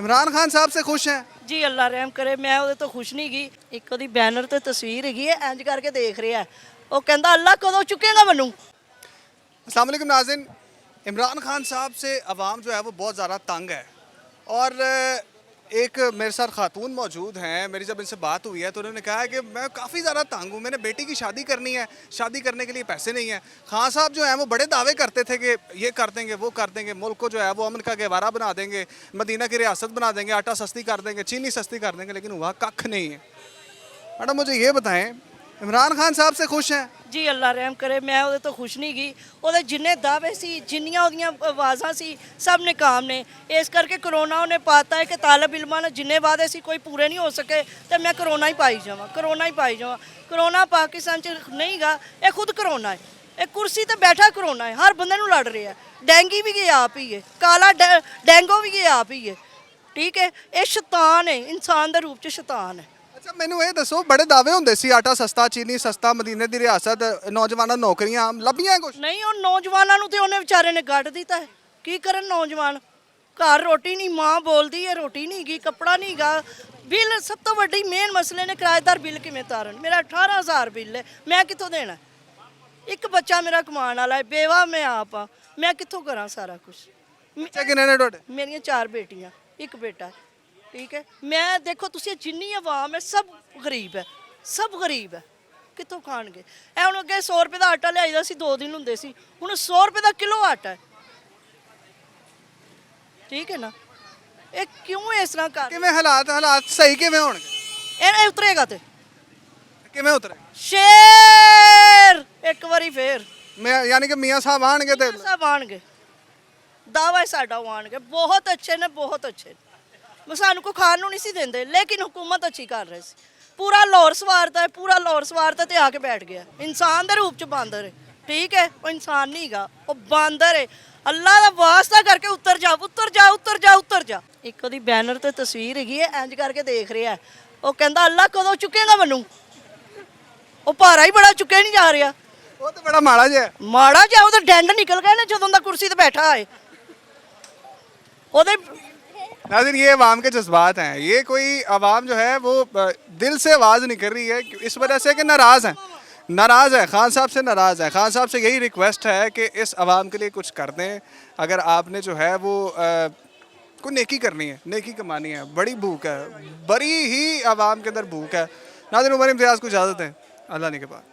ਇਮਰਾਨ ਖਾਨ ਸਾਹਿਬ ਸੇ ਖੁਸ਼ हैं? ਜੀ ਅੱਲਾ ਰਹਿਮ ਕਰੇ। ਮੈਂ ਉਹਦੇ ਤੋਂ ਖੁਸ਼ ਨਹੀਂ ਗਈ। ਇੱਕ ਉਹਦੀ ਬੈਨਰ ਤੇ ਤਸਵੀਰ ਹੈਗੀ ਹੈ, ਇੰਜ ਕਰਕੇ ਦੇਖ ਰਿਹਾ। ਉਹ ਕਹਿੰਦਾ ਅੱਲਾ ਕਦੋਂ ਚੁੱਕੇਗਾ ਮੈਨੂੰ। अस्सलाम वालेकुम नाज़रीन, इमरान खान साहब से अवाम जो है वो बहुत ज़्यादा तंग है और एक मेरे साथ खातून मौजूद हैं। मेरी जब इनसे बात हुई है तो उन्होंने कहा है कि मैं काफ़ी ज़्यादा तंग हूँ, मैंने बेटी की शादी करनी है, शादी करने के लिए पैसे नहीं हैं। खान साहब जो हैं वो बड़े दावे करते थे कि ये कर देंगे वो कर देंगे, मुल्क को जो है वो अमन का गहवारा बना देंगे, मदीना की रियासत बना देंगे, आटा सस्ती कर देंगे, चीनी सस्ती कर देंगे, लेकिन हुआ कख नहीं है। मैडम मुझे ये बताएं, इमरान खान साहब से खुश हैं? ਜੀ ਅੱਲਾ ਰਹਿਮ ਕਰੇ। ਮੈਂ ਉਹਦੇ ਤੋਂ ਖੁਸ਼ ਨਹੀਂ ਗਈ। ਉਹਦੇ ਜਿੰਨੇ ਦਾਅਵੇ ਸੀ, ਜਿੰਨੀਆਂ ਉਹਦੀਆਂ ਆਵਾਜ਼ਾਂ ਸੀ, ਸਭ ਨਾਕਾਮ ਨੇ। ਇਸ ਕਰਕੇ ਕਰੋਨਾ ਉਹਨੇ ਪਾਤਾ ਹੈ ਕਿ ਤਾਲਬ ਇਲਮਾਂ ਨਾਲ ਜਿੰਨੇ ਵਾਅਦੇ ਸੀ ਕੋਈ ਪੂਰੇ ਨਹੀਂ ਹੋ ਸਕੇ ਤੇ ਮੈਂ ਕਰੋਨਾ ਹੀ ਪਾਈ ਜਾਵਾਂ, ਕਰੋਨਾ ਹੀ ਪਾਈ ਜਾਵਾਂ। ਕਰੋਨਾ ਪਾਕਿਸਤਾਨ 'ਚ ਨਹੀਂਗਾ, ਇਹ ਖੁਦ ਕਰੋਨਾ ਹੈ। ਇਹ ਕੁਰਸੀ ਤੇ ਬੈਠਾ ਕਰੋਨਾ ਹੈ, ਹਰ ਬੰਦੇ ਨੂੰ ਲੜ ਰਿਹਾ। ਡੈਂਗੀ ਵੀ ਗਿਆ ਆਪ ਹੀ ਹੈ, ਕਾਲਾ ਡੈਂਗੋ ਵੀ ਗਿਆ ਆਪ ਹੀ ਹੈ। ਠੀਕ ਹੈ, ਇਹ ਸ਼ੈਤਾਨ ਹੈ, ਇਨਸਾਨ ਦੇ ਰੂਪ 'ਚ ਸ਼ੈਤਾਨ ਹੈ। ਅੱਛਾ ਮੈਨੂੰ ਇਹ ਦੱਸੋ, ਬੜੇ ਦਾਅਵੇ ਹੁੰਦੇ ਸੀ ਆਟਾ ਸਸਤਾ, ਚੀਨੀ ਸਸਤਾ, ਮਦੀਨੇ ਦੀ ਰਿਆਸਤ, ਨੌਜਵਾਨਾਂ ਨੂੰ ਨੌਕਰੀਆਂ ਲੱਭੀਆਂ ਕੁਛ? ਨਹੀਂ, ਉਹ ਨੌਜਵਾਨਾਂ ਨੂੰ ਤੇ ਉਹਨੇ ਵਿਚਾਰੇ ਨੇ ਗੱਡ ਦਿੱਤਾ ਹੈ। ਕੀ ਕਰਨ ਨੌਜਵਾਨ? ਘਰ ਰੋਟੀ ਨਹੀਂ, ਮਾਂ ਬੋਲਦੀ ਹੈ ਰੋਟੀ ਨਹੀਂ ਗਈ, ਕੱਪੜਾ ਨਹੀਂ ਗਾ। ਬਿੱਲ ਸਭ ਤੋਂ ਵੱਡੀ ਮੇਨ ਮਸਲੇ ਨੇ, ਕਿਰਾਏਦਾਰ ਬਿੱਲ ਕਿਵੇਂ ਤਾਰਨ? ਮੇਰਾ 18,000 ਬਿੱਲ ਹੈ, ਮੈਂ ਕਿੱਥੋਂ ਦੇਣਾ? ਇੱਕ ਬੱਚਾ ਮੇਰਾ ਕਮਾਉਣ ਵਾਲਾ ਹੈ, ਬੇਵਾ ਮੈਂ ਆਪ ਆ, ਮੈਂ ਕਿੱਥੋਂ ਕਰਾਂ ਸਾਰਾ ਕੁਝ? ਬੱਚੇ ਕਿੰਨੇ ਨੇ ਤੁਹਾਡੇ? ਮੇਰੀਆਂ 4 ਬੇਟੀਆਂ, ਇੱਕ ਬੇਟਾ। ਠੀਕ ਹੈ, ਮੈਂ ਦੇਖੋ ਤੁਸੀਂ ਜਿੰਨੀ ਆਵਾਮ ਹੈ ਸਭ ਗਰੀਬ ਹੈ, ਸਭ ਗਰੀਬ ਹੈ। ਕਿੱਥੋਂ ਖਾਣਗੇ? ਇਹ ਹੁਣ ਅੱਗੇ 100 ਰੁਪਏ ਦਾ ਆਟਾ ਲਿਆਈਦਾ ਸੀ, 2 ਦਿਨ ਹੁੰਦੇ ਸੀ, ਹੁਣ 100 ਰੁਪਏ ਦਾ ਕਿਲੋ ਆਟਾ ਹੈ। ਠੀਕ ਹੈ ਨਾ? ਇਹ ਕਿਉਂ ਇਸ ਤਰ੍ਹਾਂ ਕਰ? ਕਿਵੇਂ ਹਾਲਾਤ ਸਹੀ ਕਿਵੇਂ ਹੋਣਗੇ? ਇਹ ਉਤਰੇਗਾ ਤੇ ਕਿਵੇਂ ਉਤਰੇ? ਸ਼ੇਰ ਇੱਕ ਵਾਰੀ ਫੇਰ ਮੈਂ ਯਾਨੀ ਕਿ ਮੀਆਂ ਸਾਹਿਬ ਆਣਗੇ ਤੇ ਸਭ ਆਣਗੇ। ਦਾਵਾ ਹੈ ਸਾਡਾ, ਉਹ ਆਣਗੇ। ਬਹੁਤ ਅੱਛੇ ਨੇ, ਬਹੁਤ ਅੱਛੇ ਨੇ। ਸਾਨੂੰ ਕੋਈ ਖਾਣ ਨੂੰ ਨਹੀਂ ਸੀ ਦਿੰਦੇ, ਲੇਕਿਨ ਹੁਕੂਮਤ ਅੱਛੀ ਕਰ ਰਹੀ ਸੀ। ਪੂਰਾ ਲਾਹੌਰ ਸਵਾਰਤਾ ਹੈ, ਪੂਰਾ ਲਾਹੌਰ ਸਵਾਰਤਾ ਤੇ ਆ ਕੇ ਬੈਠ ਗਿਆ। ਇਨਸਾਨ ਦੇ ਰੂਪ ਚ ਬਾਂਦਰ ਹੈ। ਠੀਕ ਹੈ, ਉਹ ਇਨਸਾਨ ਨਹੀਂ ਗਾ, ਉਹ ਬਾਂਦਰ ਹੈ। ਅੱਲਾ ਦਾ ਵਾਸਤਾ ਕਰਕੇ ਉੱਤਰ ਜਾ, ਉੱਤਰ ਜਾ, ਉੱਤਰ ਜਾ, ਉੱਤਰ ਜਾ। ਇੱਕ ਉਹਦੀ ਬੈਨਰ ਤੇ ਤਸਵੀਰ ਹੈਗੀ ਹੈ, ਇੰਜ ਕਰਕੇ ਦੇਖ ਰਿਹਾ। ਉਹ ਕਹਿੰਦਾ ਅੱਲਾ ਕਦੋਂ ਚੁੱਕੇਗਾ ਮੈਨੂੰ। ਉਹ ਭਾਰਾ ਹੀ ਬੜਾ ਚੁੱਕਿਆ ਨਹੀਂ ਜਾ ਰਿਹਾ। ਉਹ ਤਾਂ ਬੜਾ ਮਾੜਾ ਜਿਹਾ ਹੈ। ਮਾੜਾ ਜਿਹਾ ਉਹਦਾ ਡੈਂਡ ਨਿਕਲ ਗਏ ਨੇ ਜਦੋਂ ਦਾ ਕੁਰਸੀ ਤੇ बैठा है। ਉਹਦੇ नाज़रीन ये अवाम के जज्बात हैं, ये कोई अवाम जो है वो दिल से आवाज़ नहीं कर रही है इस वजह से कि नाराज़ हैं, नाराज़ है, खान साहब से नाराज़ है। खान साहब से यही रिक्वेस्ट है कि इस अवाम के लिए कुछ कर दें। अगर आपने जो है वो कोई नेकी करनी है, नेकी कमानी है, बड़ी भूख है, बड़ी ही अवाम के अंदर भूख है। नाज़रीन उमर इम्तियाज़ को इजाज़त है, अल्लाह ने के बाद।